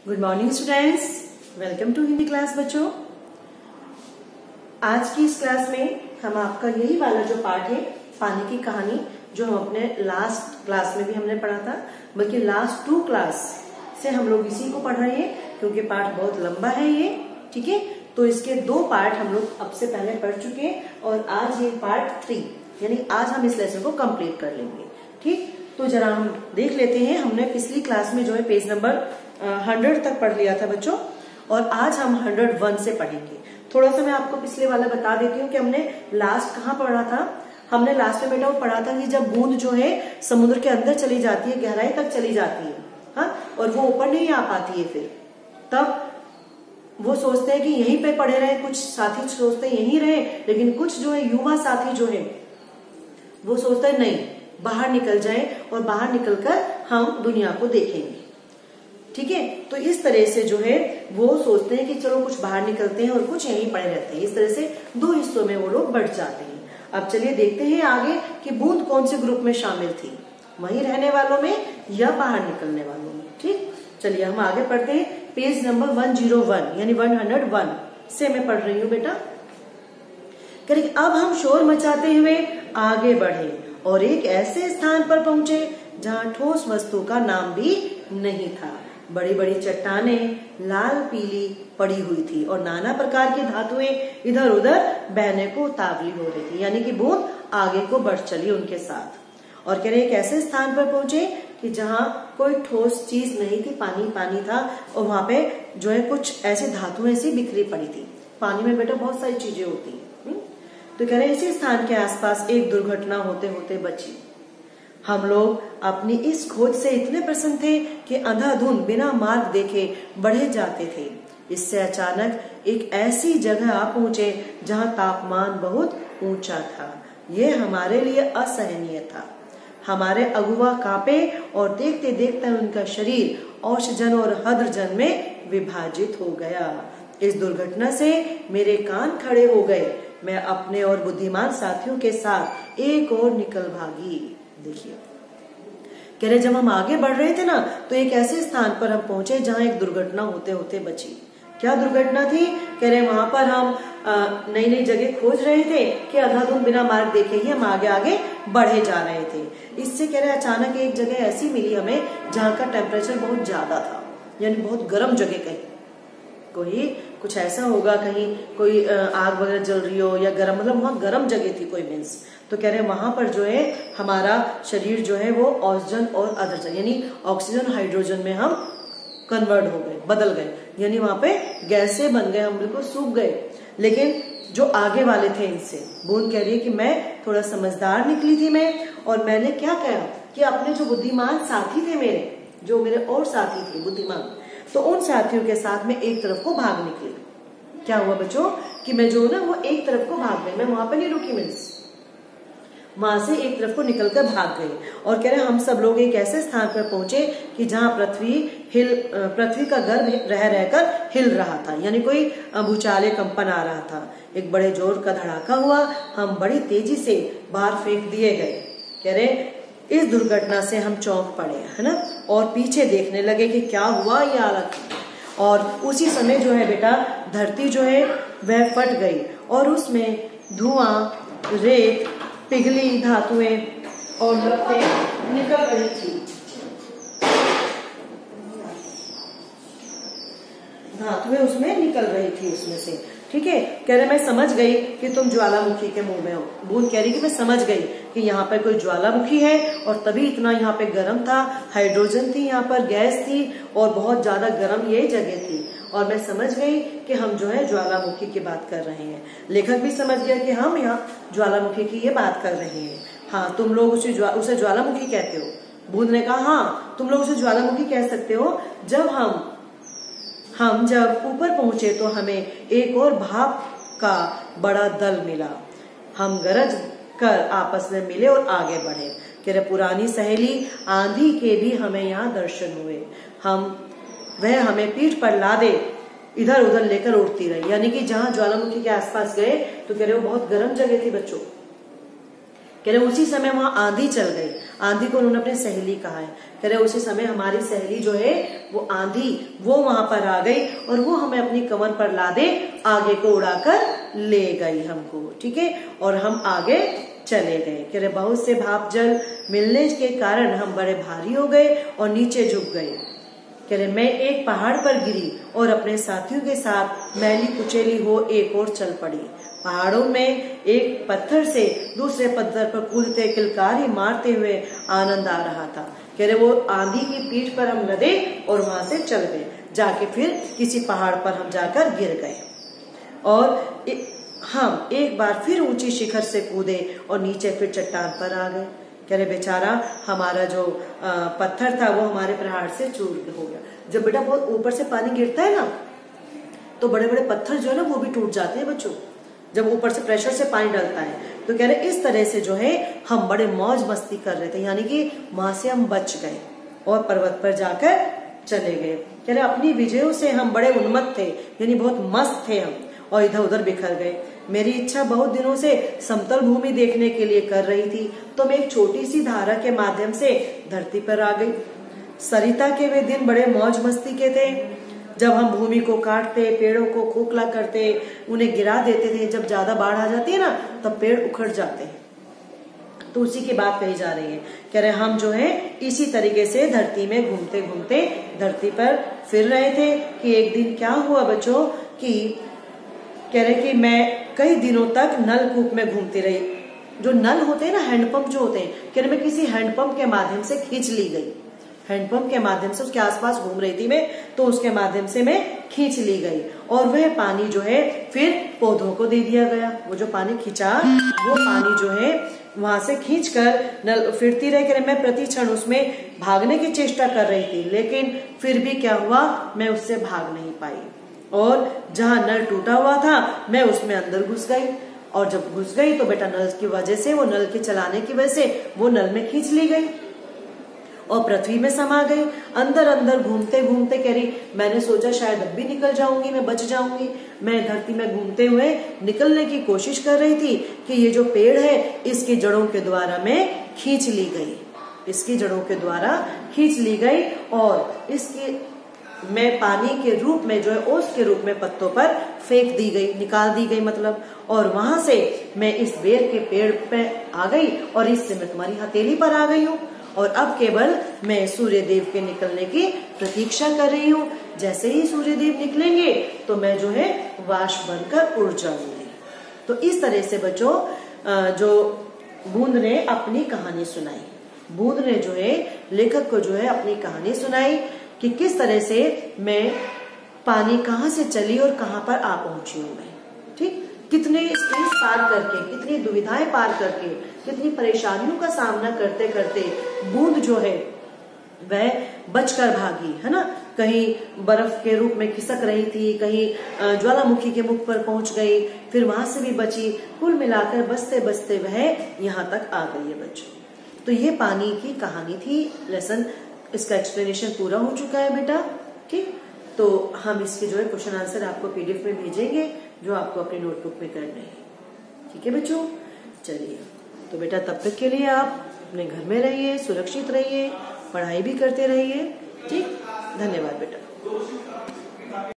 Good morning students, welcome to Hindi class. बच्चों, आज की इस क्लास में हम आपका यही वाला जो पार्ट है पानी की कहानी, जो हम अपने लास्ट क्लास में भी हमने पढ़ा था, बल्कि लास्ट 2 क्लास से हम लोग इसी को पढ़ रहे हैं क्योंकि पार्ट बहुत लंबा है ये। ठीक है, तो इसके 2 पार्ट हम लोग अब से पहले पढ़ चुके हैं और आज ये पार्ट 3 यानी आज हम इस लेसन को कंप्लीट कर लेंगे। ठीक, तो जरा हम देख लेते हैं। हमने पिछली क्लास में जो है पेज नंबर 100 तक पढ़ लिया था बच्चों, और आज हम 101 से पढ़ेंगे। थोड़ा सा मैं आपको पिछले वाला बता देती हूँ कि हमने लास्ट कहाँ पढ़ा था। हमने लास्ट में बेटा वो पढ़ा था कि जब बूंद जो है समुद्र के अंदर चली जाती है, गहराई तक चली जाती है, हाँ, और वो ऊपर नहीं आ पाती है, फिर तब वो सोचते हैं कि यहीं पे पढ़े रहे, कुछ साथी सोचते हैं यहीं रहे, लेकिन कुछ जो है युवा साथी जो है वो सोचते हैं नहीं, बाहर निकल जाए और बाहर निकलकर हम दुनिया को देखेंगे। ठीक है, तो इस तरह से जो है वो सोचते हैं कि चलो कुछ बाहर निकलते हैं और कुछ यहीं पड़े रहते हैं। इस तरह से 2 हिस्सों में वो लोग बढ़ जाते हैं। अब चलिए देखते हैं आगे कि बूंद कौन से ग्रुप में शामिल थी, वहीं रहने वालों में या बाहर निकलने वालों में। ठीक, चलिए हम आगे पढ़ते हैं। पेज नंबर 101 यानी 101 से मैं पढ़ रही हूँ बेटा। करें, अब हम शोर मचाते हुए आगे बढ़े और एक ऐसे स्थान पर पहुंचे जहां ठोस वस्तु का नाम भी नहीं था। बड़ी बड़ी चट्टानें लाल पीली पड़ी हुई थी और नाना प्रकार की धातुएं इधर उधर बहने को उतावली हो रही थी, यानी कि बूंद आगे को बढ़ चली उनके साथ। और कह रहे एक ऐसे स्थान पर पहुंचे कि जहां कोई ठोस चीज नहीं थी, पानी पानी था, और वहां पे जो है कुछ ऐसी धातुएं सी बिखरी पड़ी थी। पानी में बेटा बहुत सारी चीजें होती है। तो कह रहे इसी स्थान के आसपास एक दुर्घटना होते होते बची। हम लोग अपनी इस खोज से इतने प्रसन्न थे कि अंधाधुंध बिना मार्ग देखे बढ़े जाते थे। इससे अचानक एक ऐसी जगह आ पहुंचे जहां तापमान बहुत ऊंचा था। यह हमारे लिए असहनीय था। हमारे अगुआ कांपे और देखते देखते उनका शरीर औषधजन और हद्रजन में विभाजित हो गया। इस दुर्घटना से मेरे कान खड़े हो गए। मैं अपने और बुद्धिमान साथियों के साथ एक और निकल भागी। देखिए, कह रहे जब हम आगे बढ़ रहे थे ना, तो एक ऐसे स्थान पर हम पहुंचे जहां एक दुर्घटना होते होते बची। क्या दुर्घटना थी? कह रहे वहां पर हम नई नई जगह खोज रहे थे कि अंधाधुंध बिना मार्ग देखे ही हम आगे आगे बढ़े जा रहे थे। इससे कह रहे अचानक एक जगह ऐसी मिली हमें जहाँ का टेम्परेचर बहुत ज्यादा था, यानी बहुत गर्म जगह। कहीं कोई कुछ ऐसा होगा, कहीं कोई आग वगैरह जल रही हो या गर्म, मतलब वहाँ गर्म जगह थी कोई मीन्स। तो कह रहे वहां पर जो है हमारा शरीर जो है वो ऑक्सीजन और अदरजन यानी ऑक्सीजन हाइड्रोजन में हम कन्वर्ट हो गए, बदल गए, यानी वहां पे गैसें बन गए, हम बिल्कुल सूख गए। लेकिन जो आगे वाले थे इनसे, बूंद कह रही है कि मैं थोड़ा समझदार निकली थी मैं, और मैंने क्या कहा कि अपने जो बुद्धिमान साथी थे मेरे, जो मेरे और साथी थे बुद्धिमान, तो उन साथियों के साथ में एक तरफ को भाग निकली। क्या हुआ बच्चों कि मैं जो ना वो एक तरफ को भाग गई, मैं वहां पर नहीं रुकी, मीन्स वहां से एक तरफ को निकलकर भाग गई। और कह रहे हम सब लोग एक ऐसे स्थान पर पहुंचे कि जहां पृथ्वी का गर्भ रह रहकर हिल रहा था, यानी कोई भूचाल कंपन आ रहा था। एक बड़े जोर का धड़ाका हुआ, हम बड़ी तेजी से बाहर फेंक दिए गए। कह रहे इस दुर्घटना से हम चौंक पड़े, है ना, और पीछे देखने लगे कि क्या हुआ ये हालत। और उसी समय जो है बेटा धरती जो है वह फट गई और उसमें धुआं, रेत, पिघली धातुएं और लपटें निकल रही थी। धातुएं उसमें निकल रही थी उसमें से। ठीक है, कह रहे मैं समझ गई कि तुम ज्वालामुखी के मुंह में हो। बूंद कह रही कि मैं समझ गई कि यहाँ पर कोई ज्वालामुखी है और तभी इतना यहाँ पे गर्म था, हाइड्रोजन थी, यहाँ पर गैस थी और बहुत ज्यादा गर्म ये जगह थी। और मैं समझ गई कि हम जो है ज्वालामुखी की बात कर रहे हैं। लेखक भी समझ गया कि हम यहाँ ज्वालामुखी की ये बात कर रहे हैं। हाँ, तुम लोग उसे ज्वालामुखी कहते हो। बूंद ने कहा हाँ, तुम लोग उसे ज्वालामुखी कह सकते हो। जब जब ऊपर पहुंचे तो हमें एक और भाप का बड़ा दल मिला। हम गरज कर आपस में मिले और आगे बढ़े। कह रहे पुरानी सहेली आंधी के भी हमें यहाँ दर्शन हुए। वह हमें पीठ पर लादे इधर उधर लेकर उड़ती रही, यानी कि जहां ज्वालामुखी के आसपास गए तो कह रहे वो बहुत गर्म जगह थी बच्चों। कह रहे उसी समय वहां आंधी चल गई। आंधी को उन्होंने अपनी सहेली कहा है। कह रहे उसी समय हमारी सहेली जो है वो आंधी वो वहां पर आ गई और वो हमें अपनी कमर पर लादे आगे को उड़ाकर ले गई हमको, ठीक है, और हम आगे चले गए। कह रहे बहुत से भाप जल मिलने के कारण हम बड़े भारी हो गए और नीचे झुक गए। कह रहे मैं एक पहाड़ पर गिरी और अपने साथियों के साथ मैली कुचेली हो एक और चल पड़ी। पहाड़ों में एक पत्थर से दूसरे पत्थर पर कूदते किलकारी मारते हुए आनंद आ रहा था। कह रहे वो आंधी की पीठ पर हम लदे और वहां से चल गए, जाके फिर किसी पहाड़ पर हम जाकर गिर गए और हम एक बार फिर ऊंची शिखर से कूदे और नीचे फिर चट्टान पर आ गए। कह रहे बेचारा हमारा जो पत्थर था वो हमारे प्रहार से चूर हो गया। जब बेटा बहुत ऊपर से पानी गिरता है ना तो बड़े बड़े पत्थर जो है ना वो भी टूट जाते हैं बच्चों, जब ऊपर से प्रेशर से पानी डलता है। तो कह रहे इस तरह से जो है हम बड़े मौज मस्ती कर रहे थे, यानी कि वहां से हम बच गए और पर्वत पर जाकर चले गए। कह रहे अपनी विजयों से हम बड़े उन्मत्त थे, यानी बहुत मस्त थे हम, और इधर उधर बिखर गए। मेरी इच्छा बहुत दिनों से समतल भूमि देखने के लिए कर रही थी, तो मैं एक छोटी सी धारा के माध्यम से धरती पर आ गई। सरिता के वे दिन बड़े मौज मस्ती के थे, जब हम भूमि को काटते, पेड़ों को खोखला करते, उन्हें गिरा देते थे। जब ज्यादा बाढ़ आ जाती है ना तब पेड़ उखड़ जाते हैं। तो उसी की बात कही जा रही है। कह रहे हम जो है इसी तरीके से धरती में घूमते घूमते धरती पर फिर रहे थे कि एक दिन क्या हुआ बच्चों कि कह रहे कि मैं कई दिनों तक नलकूप में घूमती रही। जो नल होते हैं ना, हैंडपंप जो होते हैं, कह रहे मैं किसी हैंडपंप के माध्यम से खींच ली गई। हैंडपंप के माध्यम से उसके आसपास घूम रही थी मैं, तो उसके माध्यम से मैं खींच ली गई और वह पानी जो है फिर पौधों को दे दिया गया। वो जो पानी खींचा वो पानी जो है वहां से खींचकर नल फिरती रह कर मैं प्रति क्षण उसमें भागने की चेष्टा कर रही थी, लेकिन फिर भी क्या हुआ, मैं उससे भाग नहीं पाई और जहां नल टूटा हुआ था मैं उसमें अंदर घुस गई। और जब घुस गई तो बेटा नल की वजह से, वो नल के चलाने की वजह से वो नल में खींच ली गई और पृथ्वी में समा गई। अंदर अंदर घूमते घूमते कह रही मैंने सोचा शायद अब भी निकल जाऊंगी, मैं बच जाऊंगी। मैं धरती में घूमते हुए निकलने की कोशिश कर रही थी कि ये जो पेड़ है इसकी जड़ों के द्वारा मैं खींच ली गई, इसकी जड़ों के द्वारा खींच ली गई और इसकी मैं पानी के रूप में जो है ओस के रूप में पत्तों पर फेंक दी गई, निकाल दी गई मतलब। और वहां से मैं इस बेर के पेड़ पे आ गई और इससे मैं तुम्हारी हथेली पर आ गई हूँ और अब केवल मैं सूर्य देव के निकलने की प्रतीक्षा कर रही हूँ। जैसे ही सूर्य देव निकलेंगे तो मैं जो है वाष्प बनकर उड़ जाऊंगी। तो इस तरह से बच्चों जो बूंद ने अपनी कहानी सुनाई, बूंद ने जो है लेखक को जो है अपनी कहानी सुनाई कि किस तरह से मैं पानी कहाँ से चली और कहाँ पर आ पहुंची हूँ मैं, ठीक, कितने स्टेज पार करके, कितनी दुविधाएं पार करके, कितनी परेशानियों का सामना करते करते बूंद जो है वह बचकर भागी, है ना। कहीं बर्फ के रूप में खिसक रही थी, कहीं ज्वालामुखी के मुख पर पहुंच गई, फिर वहां से भी बची। कुल मिलाकर बचते बचते वह यहाँ तक आ गई है बच्चों। तो ये पानी की कहानी थी। लेसन इसका एक्सप्लेनेशन पूरा हो चुका है बेटा, ठीक। तो हम इसके जो है क्वेश्चन आंसर आपको पीडीएफ में भेजेंगे जो आपको अपनी नोटबुक में करने हैं, ठीक है बच्चों। चलिए तो बेटा तब तक के लिए आप अपने घर में रहिए, सुरक्षित रहिए, पढ़ाई भी करते रहिए, ठीक। धन्यवाद बेटा।